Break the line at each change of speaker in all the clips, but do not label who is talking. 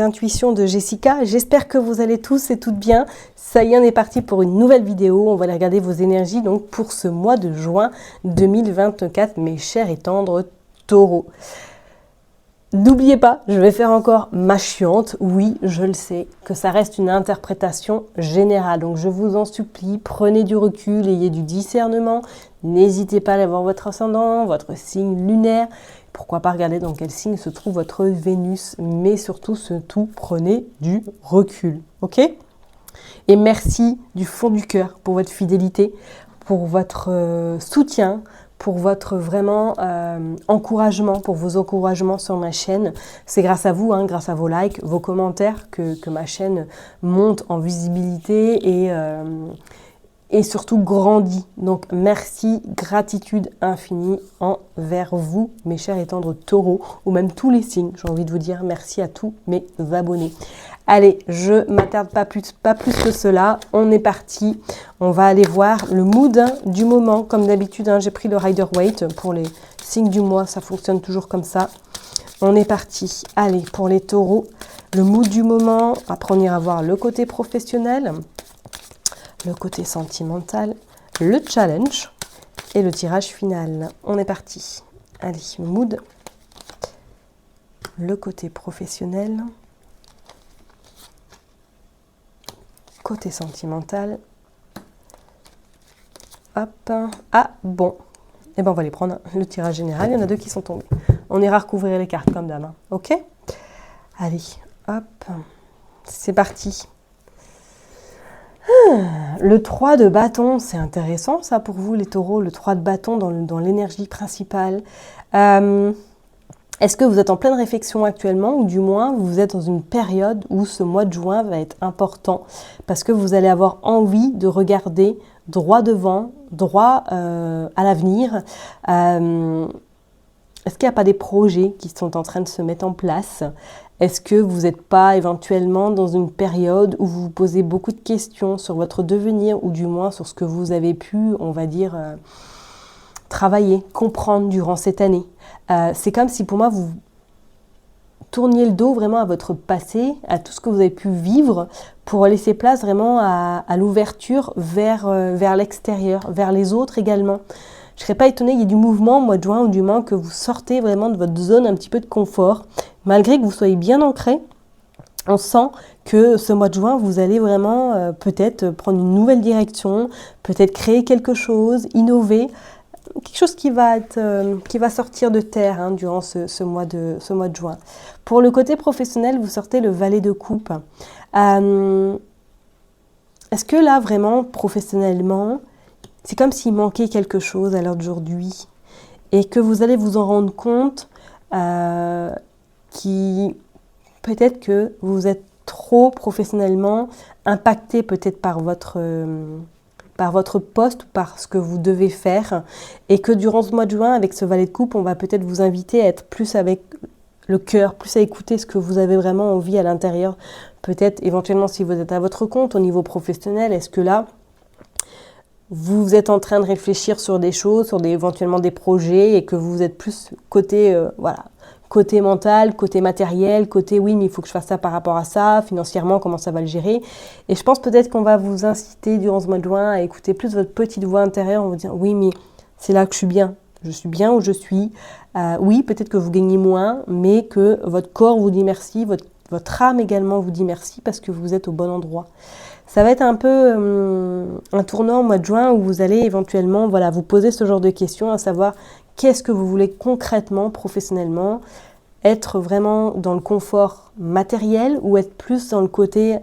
intuitions de Jessica. J'espère que vous allez tous et toutes bien. Ça y est, on est parti pour une nouvelle vidéo. On va aller regarder vos énergies donc pour ce mois de juin 2024, mes chers et tendres taureaux. N'oubliez pas, je vais faire encore ma chiante. Oui, je le sais, que ça reste une interprétation générale. Donc je vous en supplie, prenez du recul, ayez du discernement. N'hésitez pas à aller voir votre ascendant, votre signe lunaire. Pourquoi pas regarder dans quel signe se trouve votre Vénus. Mais surtout, prenez du recul. Ok ? Et merci du fond du cœur pour votre fidélité, pour votre soutien, pour votre vraiment encouragement, pour vos encouragements sur ma chaîne. C'est grâce à vous, grâce à vos likes, vos commentaires que ma chaîne monte en visibilité et surtout grandit. Donc merci, gratitude infinie envers vous, mes chers et tendres taureaux, ou même tous les signes. J'ai envie de vous dire merci à tous mes abonnés. Allez, je m'attarde pas plus que cela. On est parti. On va aller voir le mood du moment. Comme d'habitude, j'ai pris le Rider-Waite pour les signes du mois. Ça fonctionne toujours comme ça. On est parti. Allez, pour les taureaux, le mood du moment. Après, on ira voir le côté professionnel, le côté sentimental, le challenge et le tirage final. On est parti. Allez, le mood, le côté professionnel, côté sentimental. Hop. Ah, bon. Eh bien, on va les prendre. Le tirage général, il y en a deux qui sont tombés. On ira recouvrir les cartes comme d'hab. Ok ? Allez, hop. C'est parti. Le 3 de bâton, c'est intéressant ça pour vous les taureaux, le 3 de bâton dans l'énergie principale. Est-ce que vous êtes en pleine réflexion actuellement ou du moins vous êtes dans une période où ce mois de juin va être important parce que vous allez avoir envie de regarder droit devant, droit à l'avenir. Est-ce qu'il n'y a pas des projets qui sont en train de se mettre en place ? Est-ce que vous n'êtes pas éventuellement dans une période où vous vous posez beaucoup de questions sur votre devenir ou du moins sur ce que vous avez pu, on va dire, travailler, comprendre durant cette année ? C'est comme si pour moi vous tourniez le dos vraiment à votre passé, à tout ce que vous avez pu vivre pour laisser place vraiment à l'ouverture vers l'extérieur, vers les autres également. Je ne serais pas étonnée qu'il y ait du mouvement au mois de juin ou du moins que vous sortez vraiment de votre zone un petit peu de confort. Malgré que vous soyez bien ancré, on sent que ce mois de juin, vous allez vraiment peut-être prendre une nouvelle direction, peut-être créer quelque chose, innover, quelque chose qui va sortir de terre durant ce mois de juin. Pour le côté professionnel, vous sortez le valet de coupe. Est-ce que là, vraiment, professionnellement, c'est comme s'il manquait quelque chose à l'heure d'aujourd'hui et que vous allez vous en rendre compte peut-être que vous êtes trop professionnellement impacté peut-être par votre poste ou par ce que vous devez faire et que durant ce mois de juin, avec ce valet de coupe, on va peut-être vous inviter à être plus avec le cœur, plus à écouter ce que vous avez vraiment envie à l'intérieur. Peut-être éventuellement si vous êtes à votre compte au niveau professionnel, est-ce que là, vous êtes en train de réfléchir sur des choses, sur éventuellement des projets et que vous êtes plus côté côté mental, côté matériel, côté oui mais il faut que je fasse ça par rapport à ça, financièrement comment ça va le gérer. Et je pense peut-être qu'on va vous inciter durant ce mois de juin à écouter plus votre petite voix intérieure en vous disant oui mais c'est là que je suis bien où je suis. Oui peut-être que vous gagnez moins mais que votre corps vous dit merci, votre âme également vous dit merci parce que vous êtes au bon endroit. Ça va être un peu un tournant au mois de juin où vous allez éventuellement vous poser ce genre de questions, à savoir qu'est-ce que vous voulez concrètement, professionnellement, être vraiment dans le confort matériel ou être plus dans le côté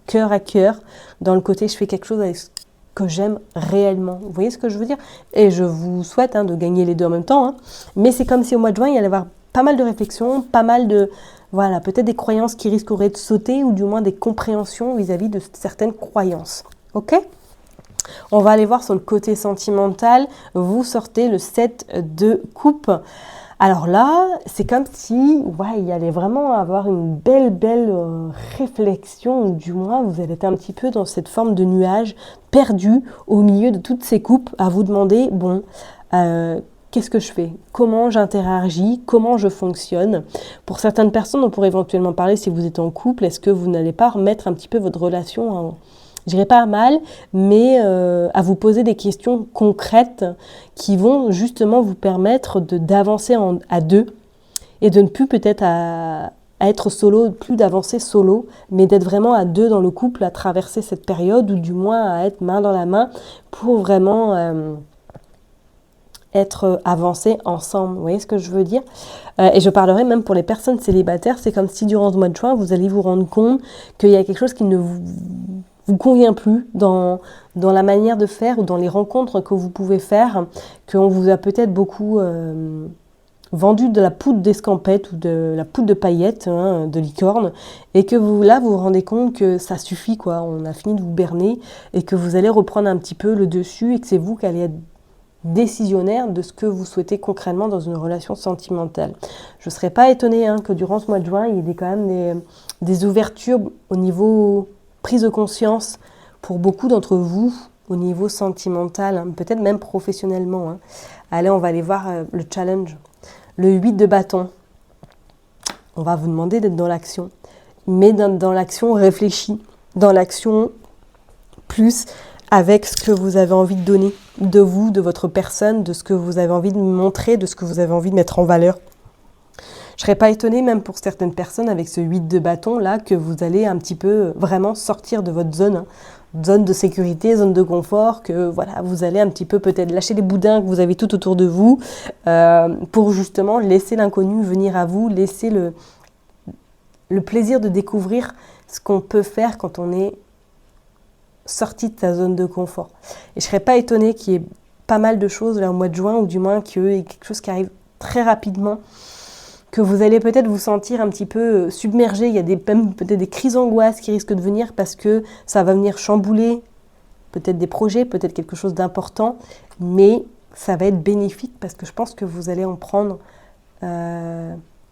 cœur à cœur, dans le côté je fais quelque chose avec ce que j'aime réellement. Vous voyez ce que je veux dire ? Et je vous souhaite de gagner les deux en même temps, mais c'est comme si au mois de juin, il y allait y avoir pas mal de réflexions, pas mal de... peut-être des croyances qui risqueraient de sauter ou du moins des compréhensions vis-à-vis de certaines croyances. Ok ? On va aller voir sur le côté sentimental. Vous sortez le 7 de coupe. Alors là, c'est comme si il allait vraiment avoir une belle réflexion, ou du moins vous allez être un petit peu dans cette forme de nuage perdu au milieu de toutes ces coupes à vous demander, qu'est-ce que je fais? Comment j'interagis? Comment je fonctionne? Pour certaines personnes, on pourrait éventuellement parler, si vous êtes en couple, est-ce que vous n'allez pas remettre un petit peu votre relation en, je dirais pas à mal, mais à vous poser des questions concrètes qui vont justement vous permettre d'avancer à deux et de ne plus peut-être à être solo, plus d'avancer solo, mais d'être vraiment à deux dans le couple, à traverser cette période, ou du moins à être main dans la main pour vraiment être avancé ensemble. Vous voyez ce que je veux dire? Et je parlerai même pour les personnes célibataires, c'est comme si durant ce mois de juin, vous allez vous rendre compte qu'il y a quelque chose qui ne vous convient plus dans la manière de faire ou dans les rencontres que vous pouvez faire, qu'on vous a peut-être beaucoup vendu de la poudre d'escampette ou de la poudre de paillettes, hein, de licorne, et que vous vous rendez compte que ça suffit, quoi. On a fini de vous berner et que vous allez reprendre un petit peu le dessus et que c'est vous qui allez être décisionnaire de ce que vous souhaitez concrètement dans une relation sentimentale. Je ne serais pas étonnée que durant ce mois de juin, il y ait quand même des ouvertures au niveau prise de conscience pour beaucoup d'entre vous au niveau sentimental, peut-être même professionnellement. Allez, on va aller voir le challenge. Le 8 de bâton. On va vous demander d'être dans l'action, mais dans l'action réfléchie, dans l'action plus avec ce que vous avez envie de donner, de vous, de votre personne, de ce que vous avez envie de montrer, de ce que vous avez envie de mettre en valeur. Je ne serais pas étonnée, même pour certaines personnes, avec ce 8 de bâton, là, que vous allez un petit peu vraiment sortir de votre zone, zone de sécurité, zone de confort, que voilà, vous allez un petit peu peut-être lâcher les boudins que vous avez tout autour de vous, pour justement laisser l'inconnu venir à vous, laisser le plaisir de découvrir ce qu'on peut faire quand on est sorti de sa zone de confort. Et je ne serais pas étonnée qu'il y ait pas mal de choses là au mois de juin, ou du moins qu'il y ait quelque chose qui arrive très rapidement, que vous allez peut-être vous sentir un petit peu submergé. Il y a peut-être des crises d'angoisse qui risquent de venir parce que ça va venir chambouler peut-être des projets, peut-être quelque chose d'important, mais ça va être bénéfique parce que je pense que vous allez en prendre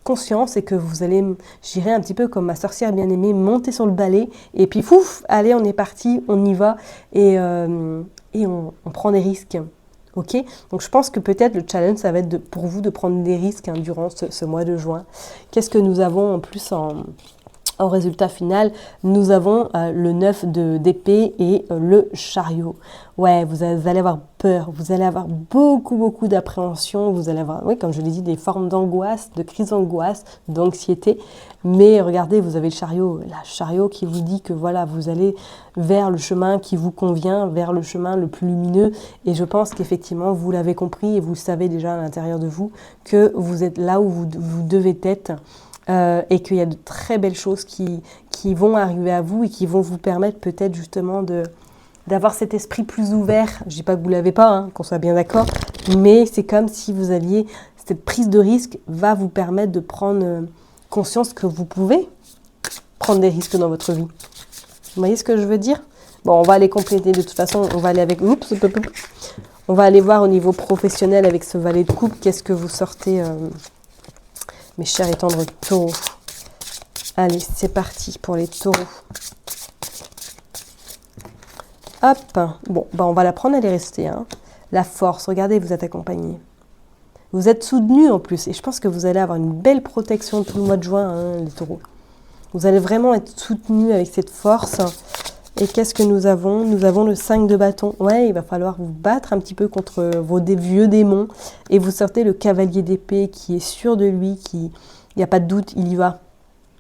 conscience et que vous allez, j'irai un petit peu comme ma sorcière bien-aimée, monter sur le balai et puis fouf, allez, on est parti, on y va et on prend des risques. Ok, donc je pense que peut-être le challenge, ça va être pour vous de prendre des risques durant ce mois de juin. Qu'est-ce que nous avons en plus en résultat final? Nous avons le 9 d'épée et le chariot. Ouais, vous allez avoir peur, vous allez avoir beaucoup d'appréhension, vous allez avoir, oui, comme je l'ai dit, des formes d'angoisse, de crise d'angoisse, d'anxiété. Mais regardez, vous avez le chariot qui vous dit que voilà, vous allez vers le chemin qui vous convient, vers le chemin le plus lumineux. Et je pense qu'effectivement, vous l'avez compris et vous le savez déjà à l'intérieur de vous, que vous êtes là où vous devez être. Et qu'il y a de très belles choses qui vont arriver à vous et qui vont vous permettre peut-être justement d'avoir cet esprit plus ouvert. Je ne dis pas que vous ne l'avez pas, qu'on soit bien d'accord, mais c'est comme si vous alliez, cette prise de risque va vous permettre de prendre conscience que vous pouvez prendre des risques dans votre vie. Vous voyez ce que je veux dire? Bon, on va aller compléter de toute façon, on va aller avec... On va aller voir au niveau professionnel avec ce valet de coupe, qu'est-ce que vous sortez... mes chers et tendres taureaux. Allez, c'est parti pour les taureaux. Hop. Bon, on va la prendre, elle est restée. La force, regardez, vous êtes accompagné. Vous êtes soutenu en plus. Et je pense que vous allez avoir une belle protection tout le mois de juin, les taureaux. Vous allez vraiment être soutenu avec cette force. Et qu'est-ce que nous avons? Nous avons le 5 de bâton. Ouais, il va falloir vous battre un petit peu contre vos vieux démons. Et vous sortez le cavalier d'épée qui est sûr de lui, il n'y a pas de doute, il y va.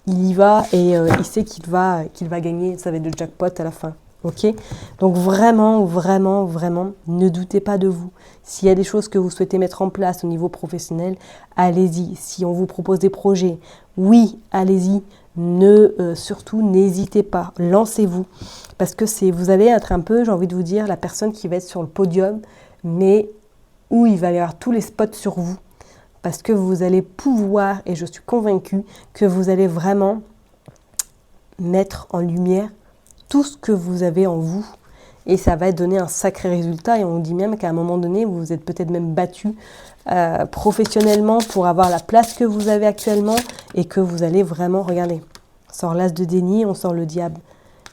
Il y va et il sait qu'il va gagner. Ça va être le jackpot à la fin. Ok? Donc vraiment, ne doutez pas de vous. S'il y a des choses que vous souhaitez mettre en place au niveau professionnel, allez-y. Si on vous propose des projets, oui, allez-y. Surtout, n'hésitez pas. Lancez-vous. Parce que vous allez être un peu, j'ai envie de vous dire, la personne qui va être sur le podium, mais où il va y avoir tous les spots sur vous. Parce que vous allez pouvoir, et je suis convaincue, que vous allez vraiment mettre en lumière tout ce que vous avez en vous. Et ça va donner un sacré résultat. Et on dit même qu'à un moment donné, vous vous êtes peut-être même battu professionnellement pour avoir la place que vous avez actuellement. Et que vous allez vraiment, regardez, on sort l'as de déni, on sort le diable.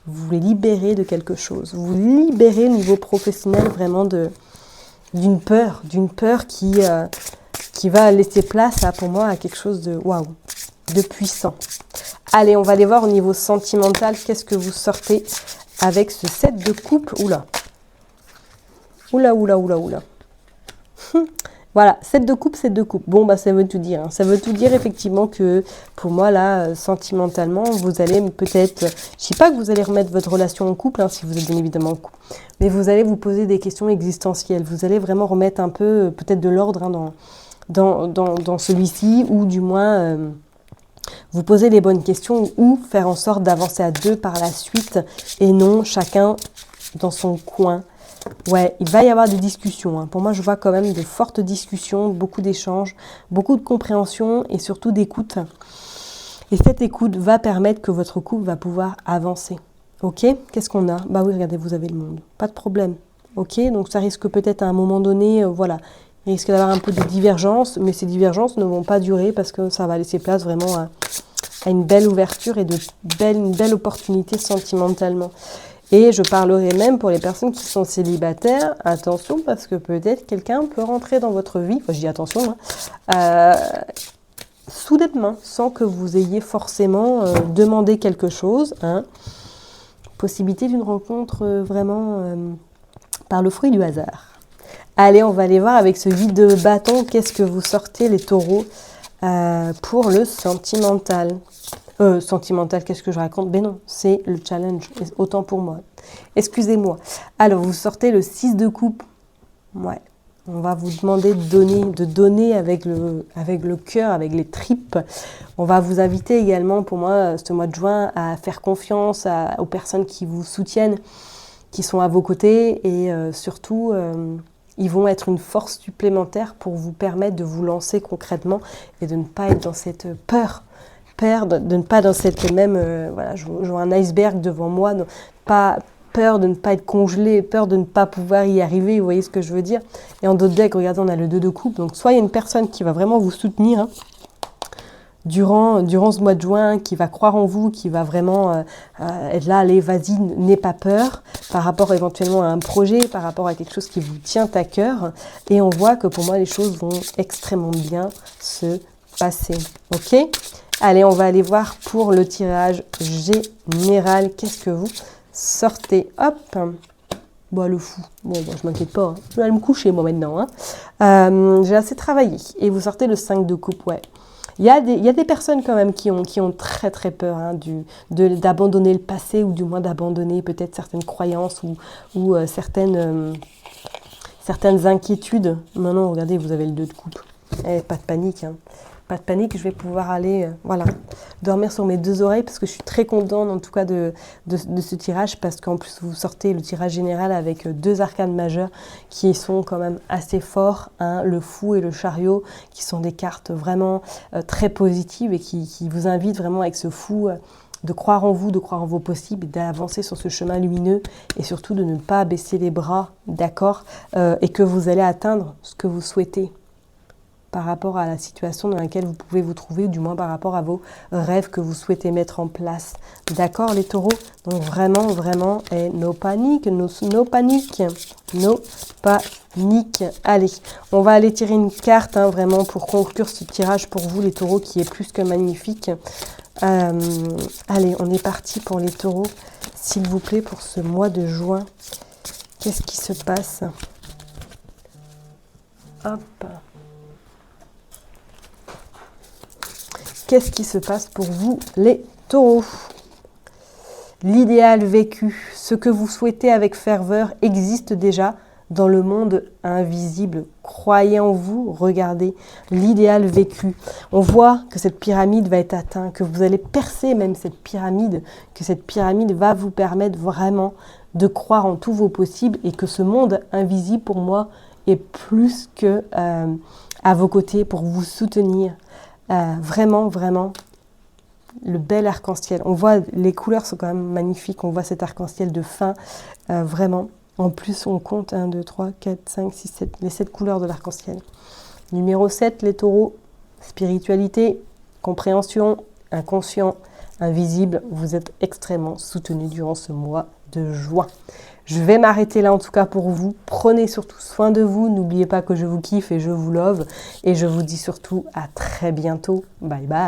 Vous vous libérez de quelque chose. Vous vous libérez au niveau professionnel vraiment de d'une peur qui va laisser place, là, pour moi, à quelque chose de waouh, de puissant. Allez, on va aller voir au niveau sentimental, qu'est-ce que vous sortez avec ce 7 de coupe. Oula. Oula, oula, oula, oula. Voilà, 7 de coupe, 7 de coupe. Bon, bah, ça veut tout dire. Hein. Ça veut tout dire, effectivement, que pour moi, là, sentimentalement, vous allez peut-être... Je sais pas que vous allez remettre votre relation en couple, hein, si vous êtes bien évidemment en couple. Mais vous allez vous poser des questions existentielles. Vous allez vraiment remettre un peu, peut-être de l'ordre, hein, dans celui-ci, ou du moins... vous poser les bonnes questions ou faire en sorte d'avancer à deux par la suite et non chacun dans son coin. Ouais, il va y avoir des discussions. Hein. Pour moi, je vois quand même de fortes discussions, beaucoup d'échanges, beaucoup de compréhension et surtout d'écoute. Et cette écoute va permettre que votre couple va pouvoir avancer. Ok? Qu'est-ce qu'on a? Bah oui, regardez, vous avez le monde. Pas de problème. Ok? Donc ça risque peut-être à un moment donné, voilà, il risque d'avoir un peu de divergence, mais ces divergences ne vont pas durer parce que ça va laisser place vraiment à une belle ouverture et une belle opportunité sentimentalement. Et je parlerai même pour les personnes qui sont célibataires, attention parce que peut-être quelqu'un peut rentrer dans votre vie, enfin je dis attention, hein, soudainement, sans que vous ayez forcément demandé quelque chose. Hein. Possibilité d'une rencontre vraiment par le fruit du hasard. Allez, on va aller voir avec ce vide de bâton, qu'est-ce que vous sortez les taureaux pour le sentimental. Sentimental, qu'est-ce que je raconte? Ben non, c'est le challenge, autant pour moi. Excusez-moi. Alors, vous sortez le 6 de coupe. Ouais. On va vous demander de donner avec le cœur, avec les tripes. On va vous inviter également, pour moi, ce mois de juin, à faire confiance aux personnes qui vous soutiennent, qui sont à vos côtés et surtout... ils vont être une force supplémentaire pour vous permettre de vous lancer concrètement et de ne pas être dans cette peur, de ne pas dans cette même... voilà, je vois un iceberg devant moi, pas peur de ne pas être congelé, peur de ne pas pouvoir y arriver, vous voyez ce que je veux dire? Et en d'autres decks, regardez, on a le 2 de coupe, donc soit il y a une personne qui va vraiment vous soutenir, hein, durant ce mois de juin, qui va croire en vous, qui va vraiment être là, allez, vas-y, n'aie pas peur, par rapport éventuellement à un projet, par rapport à quelque chose qui vous tient à cœur. Et on voit que pour moi, les choses vont extrêmement bien se passer. Ok? Allez, on va aller voir pour le tirage général. Qu'est-ce que vous sortez? Hop! Bon, le fou. Bon, je m'inquiète pas. Hein. Je vais aller me coucher, moi, maintenant. Hein. J'ai assez travaillé. Et vous sortez le 5 de coupe, ouais. Il y a des personnes quand même qui ont très très peur hein, d'abandonner le passé ou du moins d'abandonner peut-être certaines croyances ou certaines inquiétudes. Maintenant, regardez, vous avez le 2 de coupe. Pas de panique. Hein. Pas de panique, je vais pouvoir aller voilà, dormir sur mes 2 oreilles parce que je suis très contente en tout cas de ce tirage parce qu'en plus vous sortez le tirage général avec 2 arcanes majeures qui sont quand même assez forts, hein, le fou et le chariot qui sont des cartes vraiment très positives et qui vous invitent vraiment avec ce fou de croire en vous, de croire en vos possibles, d'avancer sur ce chemin lumineux et surtout de ne pas baisser les bras, d'accord, et que vous allez atteindre ce que vous souhaitez. Par rapport à la situation dans laquelle vous pouvez vous trouver, ou du moins par rapport à vos rêves que vous souhaitez mettre en place. D'accord, les taureaux? Donc vraiment, vraiment, et no panique, no panique, no panique. Allez, on va aller tirer une carte, hein, vraiment, pour conclure ce tirage pour vous, les taureaux, qui est plus que magnifique. Allez, on est parti pour les taureaux, s'il vous plaît, pour ce mois de juin. Qu'est-ce qui se passe? Hop. Qu'est-ce qui se passe pour vous, les taureaux? L'idéal vécu, ce que vous souhaitez avec ferveur, existe déjà dans le monde invisible. Croyez en vous, regardez l'idéal vécu. On voit que cette pyramide va être atteinte, que vous allez percer même cette pyramide, que cette pyramide va vous permettre vraiment de croire en tous vos possibles et que ce monde invisible, pour moi, est plus que à vos côtés pour vous soutenir. Vraiment, vraiment, le bel arc-en-ciel. On voit, les couleurs sont quand même magnifiques. On voit cet arc-en-ciel de fin, vraiment. En plus, on compte 1, 2, 3, 4, 5, 6, 7, les 7 couleurs de l'arc-en-ciel. Numéro 7, les taureaux. Spiritualité, compréhension, inconscient, invisible. Vous êtes extrêmement soutenus durant ce mois de juin. Je vais m'arrêter là en tout cas pour vous. Prenez surtout soin de vous. N'oubliez pas que je vous kiffe et je vous love. Et je vous dis surtout à très bientôt. Bye bye.